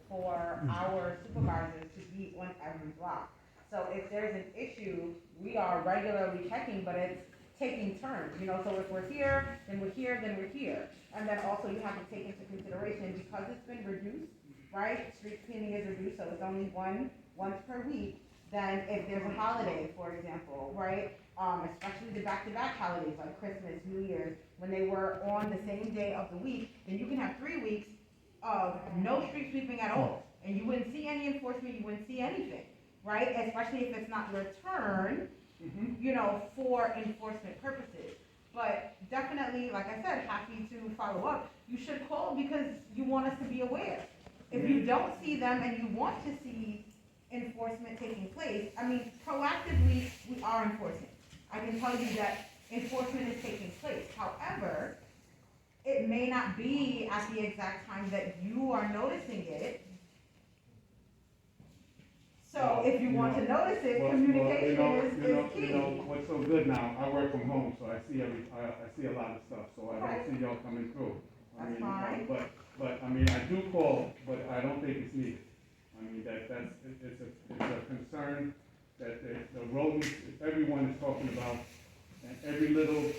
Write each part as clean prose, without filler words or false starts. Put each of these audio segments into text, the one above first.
for our supervisors to be on every block. So if there's an issue, we are regularly checking, but it's taking turns, so if we're here, then we're here, then we're here. And then also you have to take into consideration, because it's been reduced, right? Street cleaning is reduced, so it's only once per week. Then if there's a holiday, for example, right? Especially the back-to-back holidays like Christmas, New Year's, when they were on the same day of the week, then you can have 3 weeks of no street sweeping at all. And you wouldn't see any enforcement, you wouldn't see anything, right? Especially if it's not your turn, for enforcement purposes. But definitely, like I said, happy to follow up. You should call because you want us to be aware. If you don't see them and you want to see enforcement taking place, I mean, proactively, we are enforcing. I can tell you that enforcement is taking place. However, it may not be at the exact time that you are noticing it. So if you want to notice it, communication is key. What's so good now, I work from home, so I see I see a lot of stuff, so I don't see y'all coming through. That's fine. But, I mean, I do call, but I don't think it's needed. I mean, it's a concern that the rodents, everyone is talking about, and every little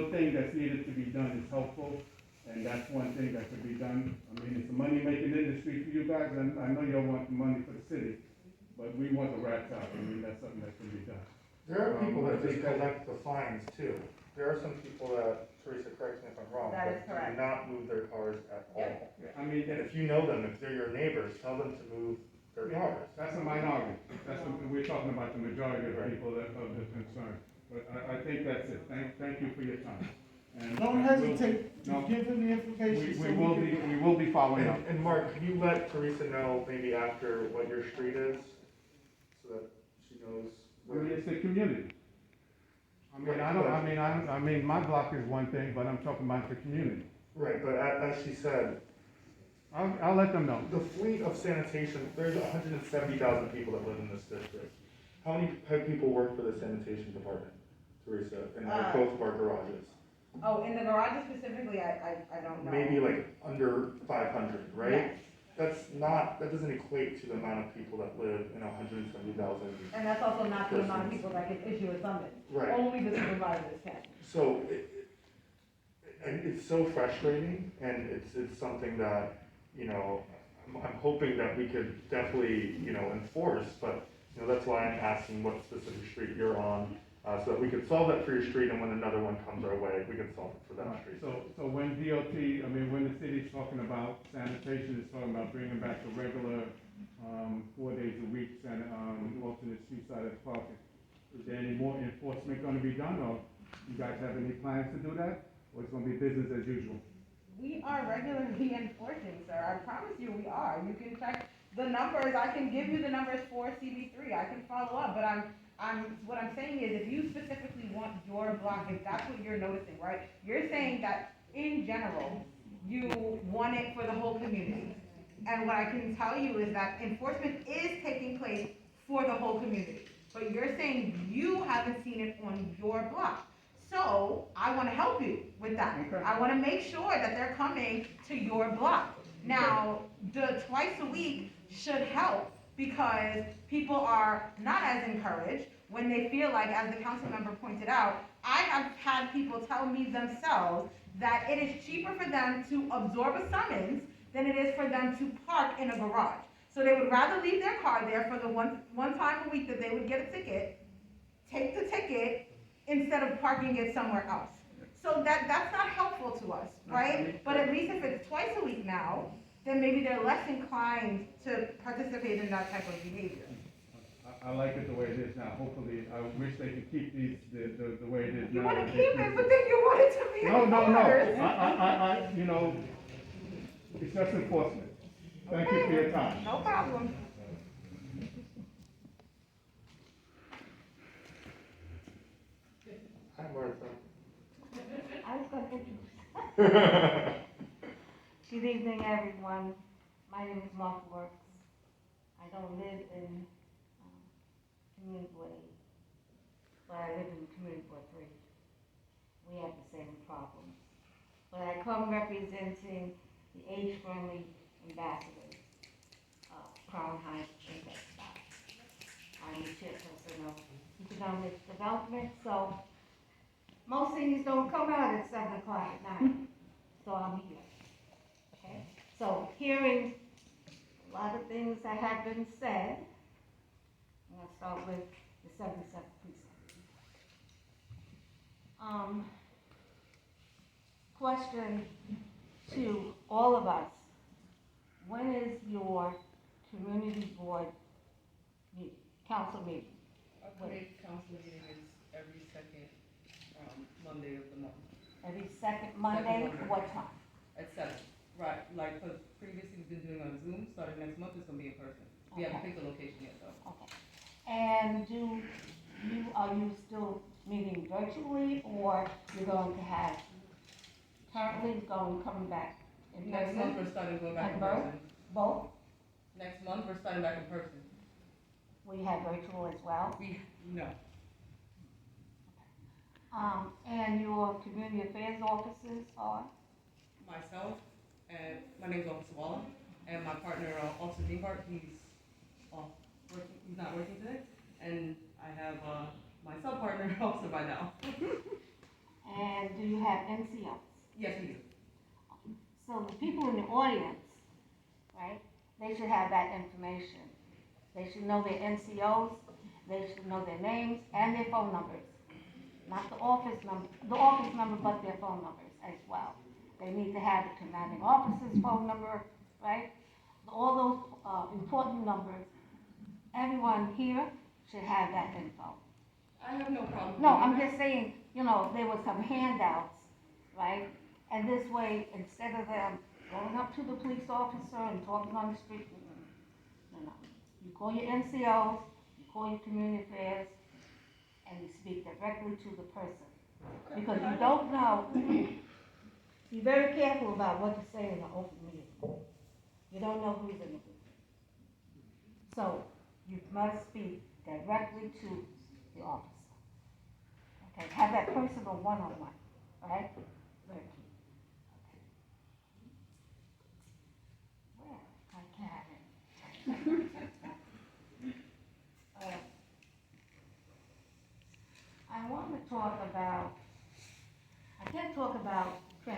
thing that's needed to be done is helpful, and that's one thing that could be done. I mean, it's a money-making industry for you guys, and I know y'all want the money for the city, but we want the rats out. I mean, that's something that can be done. There are people that just collect the fines too. There are some people that, Teresa, correct me if I'm wrong, That is but correct. do not move their cars at all. Yeah. I mean, And if you know them, if they're your neighbors, tell them to move their cars. that's a minority. We're talking about the majority of the people of the concern. But I think that's it. Thank you for your time. And Don't hesitate to No. give him the information. we will be following up. And Mark, can you let Teresa know maybe after what your street is, so that she knows I mean, where? it's the community. I mean, my block is one thing, but I'm talking about the community. Right, but as she said, I'll let them know. the fleet of sanitation, there's 170,000 people that live in this district. How many people work for the sanitation department, Teresa, in both of our garages? Oh, in the garages specifically, I don't know. Maybe like under 500, right? Yes. That doesn't equate to the amount of people that live in 170,000. And that's also not the amount of people that can issue a summons. Right. Only the supervisors can. So, and it's so frustrating, and it's something that, I'm hoping that we could definitely, enforce, but, that's why I'm asking what specific street you're on, so that we could solve that for your street, and when another one comes our way, we can solve it for that street. So when when the city's talking about sanitation, it's talking about bringing back the regular, 4 days a week, alternate street side of the parking. Is there any more enforcement gonna be done, or you guys have any plans to do that? Or it's gonna be business as usual? We are regularly enforcing, sir. I promise you we are. You can check the numbers. I can give you the numbers for CB3. I can follow up, but what I'm saying is if you specifically want your block, if that's what you're noticing, right? You're saying that in general, you want it for the whole community. And what I can tell you is that enforcement is taking place for the whole community. But you're saying you haven't seen it on your block. So I want to help you with that. Okay. I want to make sure that they're coming to your block. Now, the twice a week should help because people are not as encouraged when they feel like, as the council member pointed out, I have had people tell me themselves that it is cheaper for them to absorb a summons than it is for them to park in a garage. So they would rather leave their car there for the one time a week that they would get a ticket, take the ticket, instead of parking it somewhere else. So that's not helpful to us, right? But at least if it's twice a week now, then maybe they're less inclined to participate in that type of behavior. I like it the way it is now. Hopefully, I wish they could keep the way it is now. You want to keep it, but then you want it to be No. enforced. It's just enforcement. Thank you for your time. No problem. Hi, Martha. I was gonna put you. Good evening, everyone. My name is Martha Works. I don't live in Community Board 8, but I live in Community Board 3. We have the same problems. But I come representing the age-friendly ambassador. Crown Heights Index Spot. I'm the chairperson of economic development, so most things don't come out at 7 o'clock at night, so I'm here. Okay, so hearing a lot of things that have been said, I'm gonna start with the 77th precinct. Question to all of us, when is your community board meeting, council meeting? Our committee council meeting is every second, Monday of the month, Every second Monday, Monday. what time? at 7. Right, like, cause previously we've been doing on Zoom, starting next month it's gonna be in person. We haven't Okay. picked the location yet, though. Okay. And are you still meeting virtually, or you're going to have, currently coming back in Next month, person? we're starting going back in And both? person. Both? Next month, we're starting back in person. We have virtual as well? No, And your community affairs officers are? myself, and my name's Officer Waller, and my partner, Officer Deanhart, he's off working, he's not working today. And I have, my sub-partner, Officer Vidal. And do you have NCOs? Yes, we do. So the people in the audience, right, they should have that information. They should know their NCOs, they should know their names and their phone numbers. Not the office number, but their phone numbers as well. They need to have the commanding officer's phone number, right? All those, important numbers. Everyone here should have that info. I have no problem. No, doing I'm that. just saying, there were some handouts, right? And this way, instead of them going up to the police officer and talking on the street, no. You call your NCOs, you call your community affairs, and you speak directly to the person. Because you don't know, be very careful about what you say in an open meeting. You don't know who's in the room. So, you must speak directly to the officer. Okay, have that personal one-on-one, right? Very key. Okay. Well, I can I want to talk about